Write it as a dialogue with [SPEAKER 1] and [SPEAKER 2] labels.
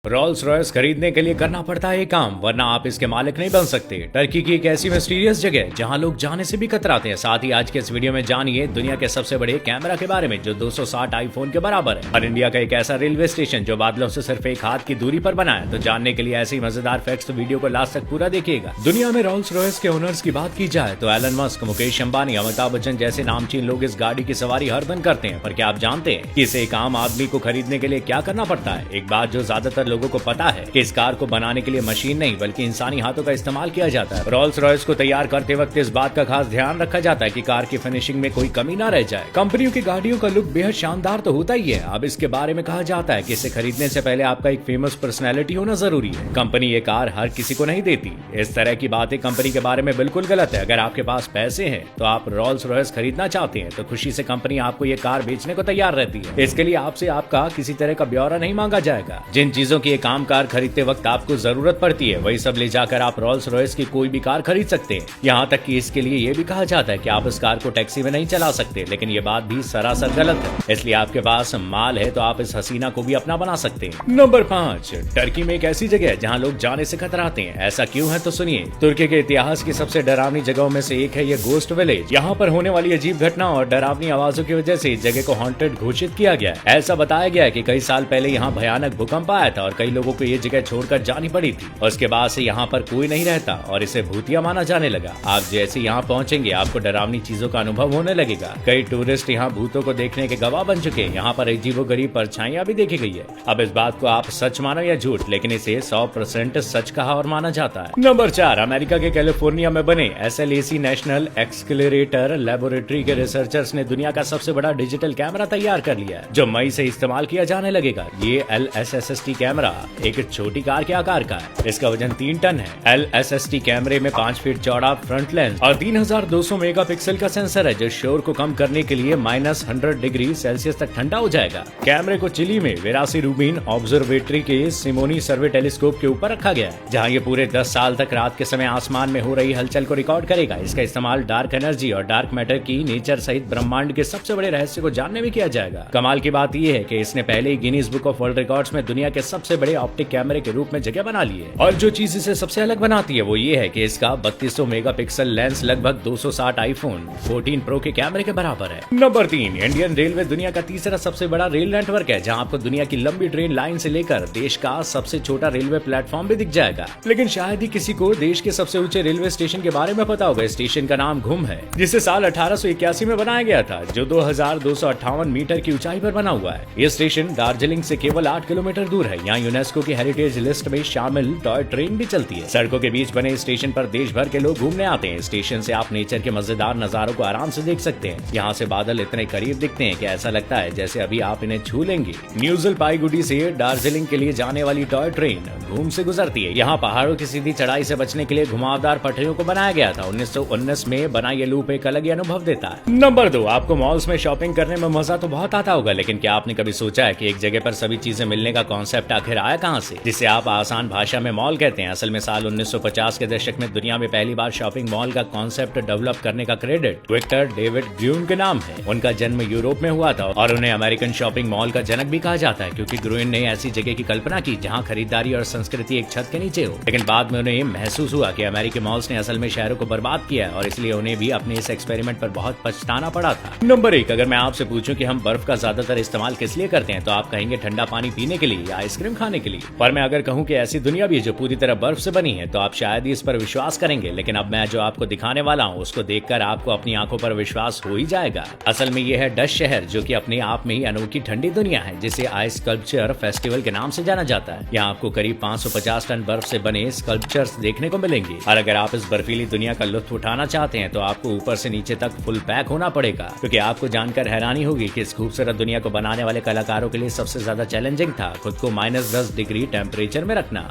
[SPEAKER 1] Rolls Royce खरीदने के लिए करना पड़ता है ये काम, वरना आप इसके मालिक नहीं बन सकते। टर्की की एक ऐसी मिस्टीरियस जगह जहां लोग जाने से भी कतराते हैं। साथ ही आज के इस वीडियो में जानिए दुनिया के सबसे बड़े कैमरा के बारे में जो 260 आईफोन के बराबर है, और इंडिया का एक ऐसा रेलवे स्टेशन जो बादलों से सिर्फ एक हाथ की दूरी पर बना है। तो जानने के लिए ऐसी मजेदार फैक्ट्स तो वीडियो को लास्ट तक पूरा देखिएगा। दुनिया में रोल्स रॉयस के ओनर्स की बात की जाए तो एलन मस्क, मुकेश अंबानी, अमिताभ बच्चन जैसे नामचीन लोग इस गाड़ी की सवारी हर दिन करते हैं। पर क्या आप जानते हैं कि इसे एक आम आदमी को खरीदने के लिए क्या करना पड़ता है? एक बात जो ज्यादातर लोगों को पता है कि इस कार को बनाने के लिए मशीन नहीं बल्कि इंसानी हाथों का इस्तेमाल किया जाता है। रोल्स रॉयस को तैयार करते वक्त इस बात का खास ध्यान रखा जाता है कि कार की फिनिशिंग में कोई कमी ना रह जाए। कंपनियों की गाड़ियों का लुक बेहद शानदार तो होता ही है। अब इसके बारे में कहा जाता है कि इसे खरीदने से पहले आपका एक फेमस पर्सनैलिटी होना जरूरी है। कंपनी ये कार हर किसी को नहीं देती। इस तरह की बातें कंपनी के बारे में बिल्कुल गलत है। अगर आपके पास पैसे हैं तो आप रोल्स रॉयस खरीदना चाहते हैं तो खुशी से कंपनी आपको ये कार बेचने को तैयार रहती है। इसके लिए आपसे आपका किसी तरह का ब्यौरा नहीं मांगा जाएगा। जिन चीजों की एक आम कार खरीदते वक्त आपको जरूरत पड़ती है वही सब ले जाकर आप रोल्स रॉयस की कोई भी कार खरीद सकते हैं। यहाँ तक कि इसके लिए ये भी कहा जाता है कि आप इस कार को टैक्सी में नहीं चला सकते, लेकिन ये बात भी सरासर गलत है। इसलिए आपके पास माल है तो आप इस हसीना को भी अपना बना सकते हैं। नंबर 5, टर्की में एक ऐसी जगह है जहाँ लोग जाने से कतराते हैं। ऐसा क्यों है तो सुनिए। तुर्की के इतिहास की सबसे डरावनी जगहों में से एक है ये गोस्ट विलेज। यहाँ पर होने वाली अजीब घटना और डरावनी आवाजों की वजह से इस जगह को हॉन्टेड घोषित किया गया है। ऐसा बताया गया है कि कई साल पहले यहाँ भयानक भूकंप आया था और कई लोगों को ये जगह छोड़कर जानी पड़ी थी। उसके बाद से यहाँ पर कोई नहीं रहता और इसे भूतिया माना जाने लगा। आप जैसे यहाँ पहुँचेंगे आपको डरावनी चीजों का अनुभव होने लगेगा। कई टूरिस्ट यहाँ भूतों को देखने के गवाह बन चुके हैं। यहाँ पर अजीबोगरीब परछाइयां भी देखी गई है। अब इस बात को आप सच मानो या झूठ, लेकिन इसे 100% सच कहा और माना जाता है। नंबर 4, अमेरिका के कैलिफोर्निया में बने SLAC नेशनल एक्सक्लेरेटर लेबोरेटरी के रिसर्चर्स ने दुनिया का सबसे बड़ा डिजिटल कैमरा तैयार कर लिया है जो मई से इस्तेमाल किया जाने लगेगा। ये LSST कैमरा एक छोटी कार के आकार का है। इसका वजन 3 टन है। LSST कैमरे में 5 फीट चौड़ा फ्रंट लेंस और 3200 मेगापिक्सल का सेंसर है जो शोर को कम करने के लिए -100 डिग्री सेल्सियस तक ठंडा हो जाएगा। कैमरे को चिली में वेरासी रूबिन ऑब्जर्वेटरी के सिमोनी सर्वे टेलीस्कोप के ऊपर रखा गया है, जहां ये पूरे 10 साल तक रात के समय आसमान में हो रही हलचल को रिकॉर्ड करेगा। इसका इस्तेमाल डार्क एनर्जी और डार्क मैटर की नेचर सहित ब्रह्मांड के सबसे बड़े रहस्य को जानने में किया जाएगा। कमाल की बात यह है कि इसने पहले ही Guinness Book of World Records में दुनिया के सबसे बड़े ऑप्टिक कैमरे के रूप में जगह बना ली है। और जो चीज इसे सबसे अलग बनाती है वो ये है कि इसका 3200 मेगापिक्सल लेंस लगभग 260 आईफोन 14 प्रो के कैमरे के बराबर है। नंबर 3, इंडियन रेलवे दुनिया का तीसरा सबसे बड़ा रेल नेटवर्क है जहां आपको दुनिया की लंबी ट्रेन लाइन से लेकर देश का सबसे छोटा रेलवे प्लेटफॉर्म भी दिख जाएगा। लेकिन शायद ही किसी को देश के सबसे ऊंचे रेलवे स्टेशन के बारे में पता होगा। स्टेशन का नाम घुम है, जिसे साल 1881 में बनाया गया था, जो 2258 मीटर की ऊंचाई पर बना हुआ है। ये स्टेशन दार्जिलिंग से केवल 8 किलोमीटर दूर है। यहाँ यूनेस्को की हेरिटेज लिस्ट में शामिल टॉय ट्रेन भी चलती है। सड़कों के बीच बने स्टेशन पर देश भर के लोग घूमने आते हैं। स्टेशन से आप नेचर के मजेदार नजारों को आराम से देख सकते हैं। यहाँ से बादल इतने करीब दिखते हैं कि ऐसा लगता है जैसे अभी आप इन्हें छू लेंगे। न्यू जलपाईगुड़ी से दार्जिलिंग के लिए जाने वाली टॉय ट्रेन घूम से गुजरती है। यहाँ पहाड़ों की सीधी चढ़ाई से बचने के लिए घुमावदार पटरियों को बनाया गया था। 1919 में बना ये लूप एक अलग ही अनुभव देता है। नंबर 2, आपको मॉल्स में शॉपिंग करने में मजा तो बहुत आता होगा, लेकिन क्या आपने कभी सोचा है कि एक जगह पर सभी चीजें मिलने का कॉन्सेप्ट आखिर आया कहाँ से, जिसे आप आसान भाषा में मॉल कहते हैं। असल में साल 1950 के दशक में दुनिया में पहली बार शॉपिंग मॉल का कॉन्सेप्ट डेवलप करने का क्रेडिट विक्टर डेविड ग्रूइन के नाम है। उनका जन्म यूरोप में हुआ था और उन्हें अमेरिकन शॉपिंग मॉल का जनक भी कहा जाता है, क्योंकि ग्रूइन ने ऐसी जगह की कल्पना की जहां खरीदारी और संस्कृति एक छत के नीचे हो। लेकिन बाद में उन्हें महसूस हुआ कि अमेरिकी मॉल्स ने असल में शहरों को बर्बाद किया और इसलिए उन्हें भी अपने इस एक्सपेरिमेंट पर बहुत पछताना पड़ा था। नंबर 1, अगर मैं आपसे पूछूं कि हम बर्फ का ज्यादातर इस्तेमाल किस लिए करते हैं तो आप कहेंगे ठंडा पानी पीने के लिए या आइसक्रीम खाने के लिए। पर मैं अगर कहूं कि ऐसी दुनिया भी है जो पूरी तरह बर्फ से बनी है तो आप शायद ही इस पर विश्वास करेंगे। लेकिन अब मैं जो आपको दिखाने वाला हूं उसको देखकर आपको अपनी आंखों पर विश्वास हो ही जाएगा। असल में यह है डच शहर, जो कि अपने आप में ही अनोखी ठंडी दुनिया है, जिसे आइस स्कल्पचर फेस्टिवल के नाम से जाना जाता है। यहाँ आपको करीब 550 टन बर्फ से बने स्कल्पचर्स देखने को मिलेंगे। और अगर आप इस बर्फीली दुनिया का लुत्फ उठाना चाहते हैं तो आपको ऊपर से नीचे तक फुल पैक होना पड़ेगा, क्योंकि आपको जानकर हैरानी होगी कि इस खूबसूरत दुनिया को बनाने वाले कलाकारों के लिए सबसे ज्यादा चैलेंजिंग था खुद को -10 डिग्री टेम्परेचर में रखना।